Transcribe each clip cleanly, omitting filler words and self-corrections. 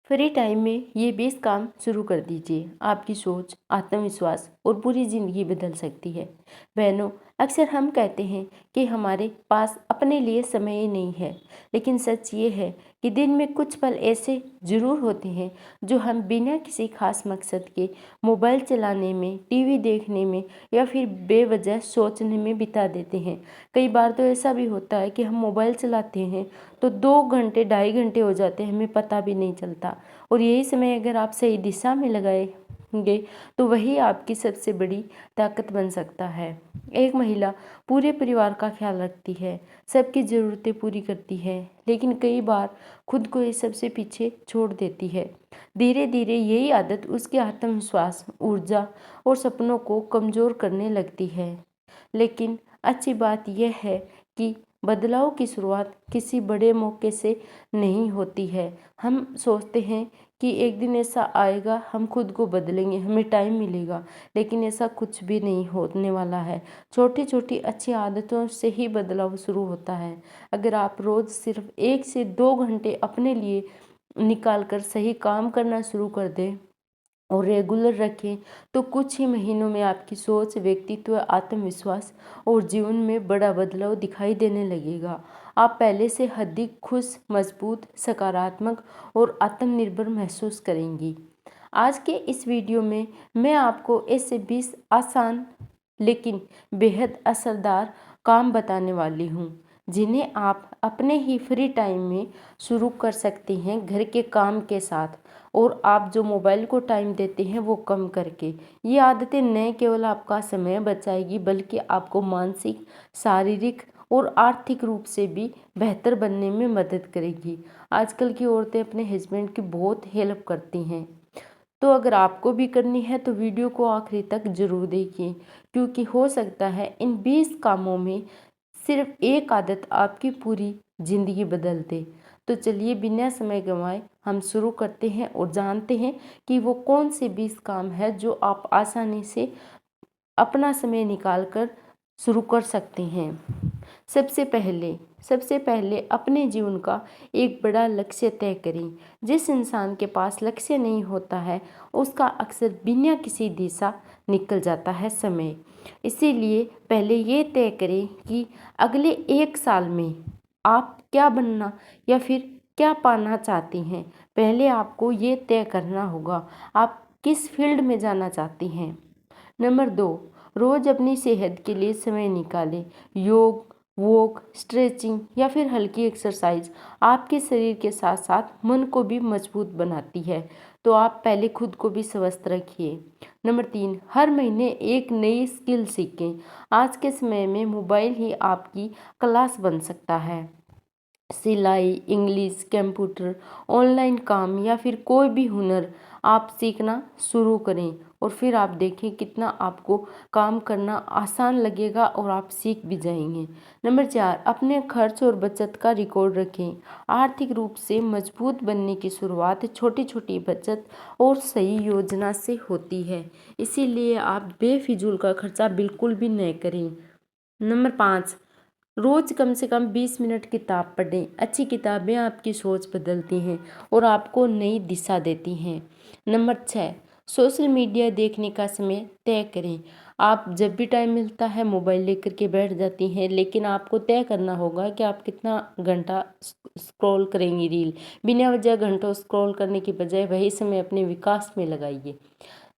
Free time में ये 20 काम शुरू कर दीजिए। आपकी सोच, आत्मविश्वास और पूरी ज़िंदगी बदल सकती है। बहनों, अक्सर हम कहते हैं कि हमारे पास अपने लिए समय ही नहीं है, लेकिन सच ये है कि दिन में कुछ पल ऐसे ज़रूर होते हैं जो हम बिना किसी खास मकसद के मोबाइल चलाने में, टीवी देखने में या फिर बेवजह सोचने में बिता देते हैं। कई बार तो ऐसा भी होता है कि हम मोबाइल चलाते हैं तो 2 घंटे, 2.5 घंटे हो जाते हैं, हमें पता भी नहीं चलता। और यही समय अगर आप सही दिशा में लगाएंगे तो वही आपकी सबसे बड़ी ताकत बन सकता है। एक महिला पूरे परिवार का ख्याल रखती है, सबकी ज़रूरतें पूरी करती है, लेकिन कई बार खुद को ये सबसे पीछे छोड़ देती है। धीरे धीरे यही आदत उसके आत्मविश्वास, ऊर्जा और सपनों को कमज़ोर करने लगती है। लेकिन अच्छी बात यह है कि बदलाव की शुरुआत किसी बड़े मौके से नहीं होती है। हम सोचते हैं कि एक दिन ऐसा आएगा, हम खुद को बदलेंगे, हमें टाइम मिलेगा, लेकिन ऐसा कुछ भी नहीं होने वाला है। छोटी छोटी अच्छी आदतों से ही बदलाव शुरू होता है। अगर आप रोज़ सिर्फ 1 से 2 घंटे अपने लिए निकाल कर सही काम करना शुरू कर दें और रेगुलर रखें तो कुछ ही महीनों में आपकी सोच, व्यक्तित्व, आत्मविश्वास और जीवन में बड़ा बदलाव दिखाई देने लगेगा। आप पहले से अधिक खुश, मजबूत, सकारात्मक और आत्मनिर्भर महसूस करेंगी। आज के इस वीडियो में मैं आपको ऐसे 20 आसान लेकिन बेहद असरदार काम बताने वाली हूँ जिन्हें आप अपने ही फ्री टाइम में शुरू कर सकते हैं, घर के काम के साथ, और आप जो मोबाइल को टाइम देते हैं वो कम करके। ये आदतें न केवल आपका समय बचाएगी बल्कि आपको मानसिक, शारीरिक और आर्थिक रूप से भी बेहतर बनने में मदद करेगी। आजकल की औरतें अपने हस्बैंड की बहुत हेल्प करती हैं, तो अगर आपको भी करनी है तो वीडियो को आखिरी तक जरूर देखिए, क्योंकि हो सकता है इन 20 कामों में सिर्फ एक आदत आपकी पूरी जिंदगी बदल दे। तो चलिए बिना समय गंवाए हम शुरू करते हैं और जानते हैं कि वो कौन से 20 काम है जो आप आसानी से अपना समय निकाल कर शुरू कर सकते हैं। सबसे पहले अपने जीवन का एक बड़ा लक्ष्य तय करें। जिस इंसान के पास लक्ष्य नहीं होता है उसका अक्सर बिना किसी दिशा निकल जाता है समय। इसीलिए पहले ये तय करें कि अगले 1 साल में आप क्या बनना या फिर क्या पाना चाहती हैं। पहले आपको ये तय करना होगा आप किस फील्ड में जाना चाहती हैं। नंबर 2, रोज अपनी सेहत के लिए समय निकालें। योग, वॉक, स्ट्रेचिंग या फिर हल्की एक्सरसाइज आपके शरीर के साथ साथ मन को भी मजबूत बनाती है, तो आप पहले खुद को भी स्वस्थ रखिए। नंबर 3, हर महीने एक नई स्किल सीखें। आज के समय में मोबाइल ही आपकी क्लास बन सकता है। सिलाई, इंग्लिश, कंप्यूटर, ऑनलाइन काम या फिर कोई भी हुनर आप सीखना शुरू करें और फिर आप देखें कितना आपको काम करना आसान लगेगा और आप सीख भी जाएंगे। नंबर 4, अपने खर्च और बचत का रिकॉर्ड रखें। आर्थिक रूप से मजबूत बनने की शुरुआत छोटी छोटी बचत और सही योजना से होती है, इसीलिए आप बेफिजूल का खर्चा बिल्कुल भी न करें। नंबर 5, रोज कम से कम 20 मिनट किताब पढ़ें। अच्छी किताबें आपकी सोच बदलती हैं और आपको नई दिशा देती हैं। नंबर 6, सोशल मीडिया देखने का समय तय करें। आप जब भी टाइम मिलता है मोबाइल लेकर के बैठ जाती हैं, लेकिन आपको तय करना होगा कि आप कितना घंटा स्क्रॉल करेंगी रील। बिना वजह घंटों स्क्रॉल करने की बजाय वही समय अपने विकास में लगाइए।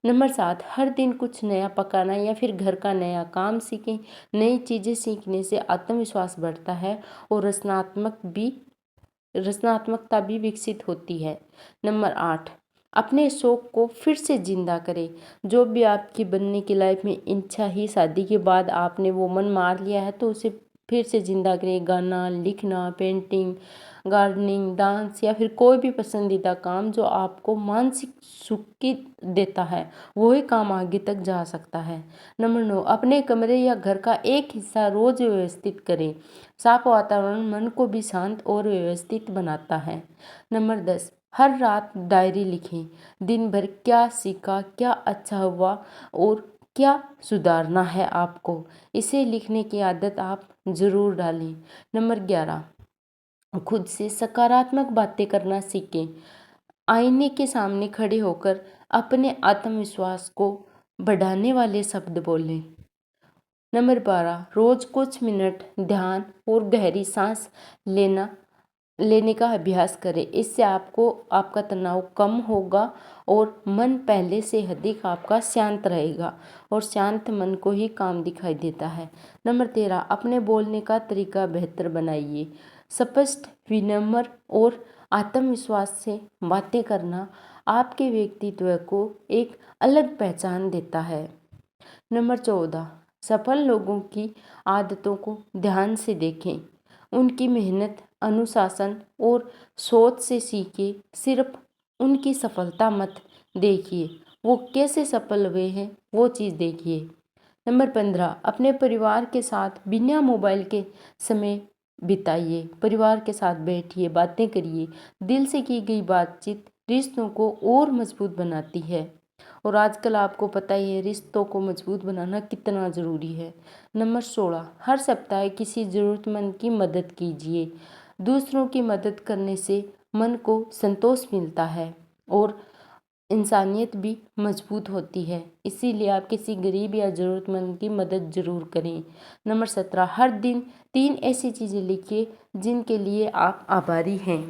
नंबर 7, हर दिन कुछ नया पकाना या फिर घर का नया काम सीखें। नई चीज़ें सीखने से आत्मविश्वास बढ़ता है और रचनात्मकता भी विकसित होती है। नंबर 8, अपने शौक को फिर से जिंदा करें। जो भी आपकी बनने की लाइफ में इच्छा ही शादी के बाद आपने वो मन मार लिया है तो उसे फिर से जिंदा करें। गाना, लिखना, पेंटिंग, गार्डनिंग, डांस या फिर कोई भी पसंदीदा काम जो आपको मानसिक सुख की देता है, वही काम आगे तक जा सकता है। नंबर 9, अपने कमरे या घर का एक हिस्सा रोज व्यवस्थित करें। साफ वातावरण मन को भी शांत और व्यवस्थित बनाता है। नंबर 10, हर रात डायरी लिखें। दिन भर क्या सीखा, क्या अच्छा हुआ और क्या सुधारना है आपको। इसे लिखने की आदत आप जरूर डालें। नंबर 11, खुद से सकारात्मक बातें करना सीखें। आईने के सामने खड़े होकर अपने आत्मविश्वास को बढ़ाने वाले शब्द बोलें। नंबर 12, रोज कुछ मिनट ध्यान और गहरी सांस लेने का अभ्यास करें। इससे आपका तनाव कम होगा और मन पहले से अधिक आपका शांत रहेगा और शांत मन को ही काम दिखाई देता है। नंबर 13, अपने बोलने का तरीका बेहतर बनाइए। स्पष्ट, विनम्र और आत्मविश्वास से बातें करना आपके व्यक्तित्व को एक अलग पहचान देता है। नंबर 14, सफल लोगों की आदतों को ध्यान से देखें। उनकी मेहनत, अनुशासन और सोच से सीखें। सिर्फ उनकी सफलता मत देखिए, वो कैसे सफल हुए हैं वो चीज़ देखिए। नंबर 15, अपने परिवार के साथ बिना मोबाइल के समय बिताइए। परिवार के साथ बैठिए, बातें करिए। दिल से की गई बातचीत रिश्तों को और मजबूत बनाती है और आजकल आपको पता ही है रिश्तों को मजबूत बनाना कितना ज़रूरी है। नंबर 16, हर सप्ताह किसी ज़रूरतमंद की मदद कीजिए। दूसरों की मदद करने से मन को संतोष मिलता है और इंसानियत भी मजबूत होती है। इसीलिए आप किसी गरीब या ज़रूरतमंद की मदद ज़रूर करें। नंबर 17, हर दिन 3 ऐसी चीज़ें लिखिए जिनके लिए आप आभारी हैं,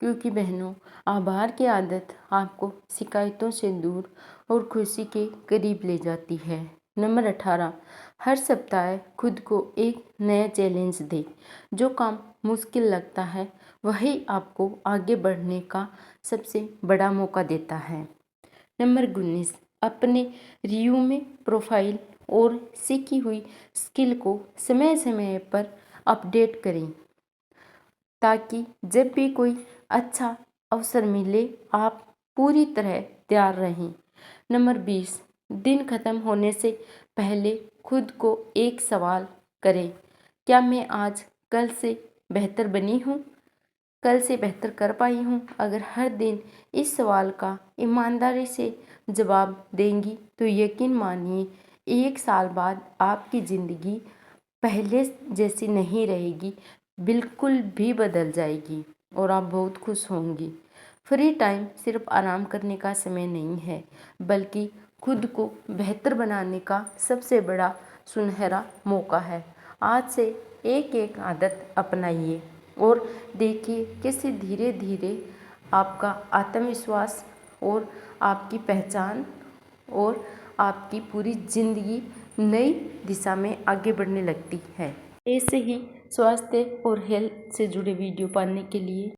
क्योंकि बहनों, आभार की आदत आपको शिकायतों से दूर और खुशी के करीब ले जाती है। नंबर 18, हर सप्ताह खुद को एक नया चैलेंज दें। जो काम मुश्किल लगता है वही आपको आगे बढ़ने का सबसे बड़ा मौका देता है। नंबर 19, अपने रिज्यूमे, प्रोफाइल और सीखी हुई स्किल को समय समय पर अपडेट करें, ताकि जब भी कोई अच्छा अवसर मिले आप पूरी तरह तैयार रहें। नंबर 20, दिन खत्म होने से पहले खुद को एक सवाल करें, क्या मैं आज कल से बेहतर बनी हूँ, कल से बेहतर कर पाई हूँ? अगर हर दिन इस सवाल का ईमानदारी से जवाब देंगी तो यकीन मानिए 1 साल बाद आपकी ज़िंदगी पहले जैसी नहीं रहेगी, बिल्कुल भी बदल जाएगी और आप बहुत खुश होंगी। फ्री टाइम सिर्फ आराम करने का समय नहीं है, बल्कि खुद को बेहतर बनाने का सबसे बड़ा सुनहरा मौका है। आज से एक एक आदत अपनाइए और देखिए कैसे धीरे धीरे आपका आत्मविश्वास और आपकी पहचान और आपकी पूरी ज़िंदगी नई दिशा में आगे बढ़ने लगती है। ऐसे ही स्वास्थ्य और हेल्थ से जुड़े वीडियो पाने के लिए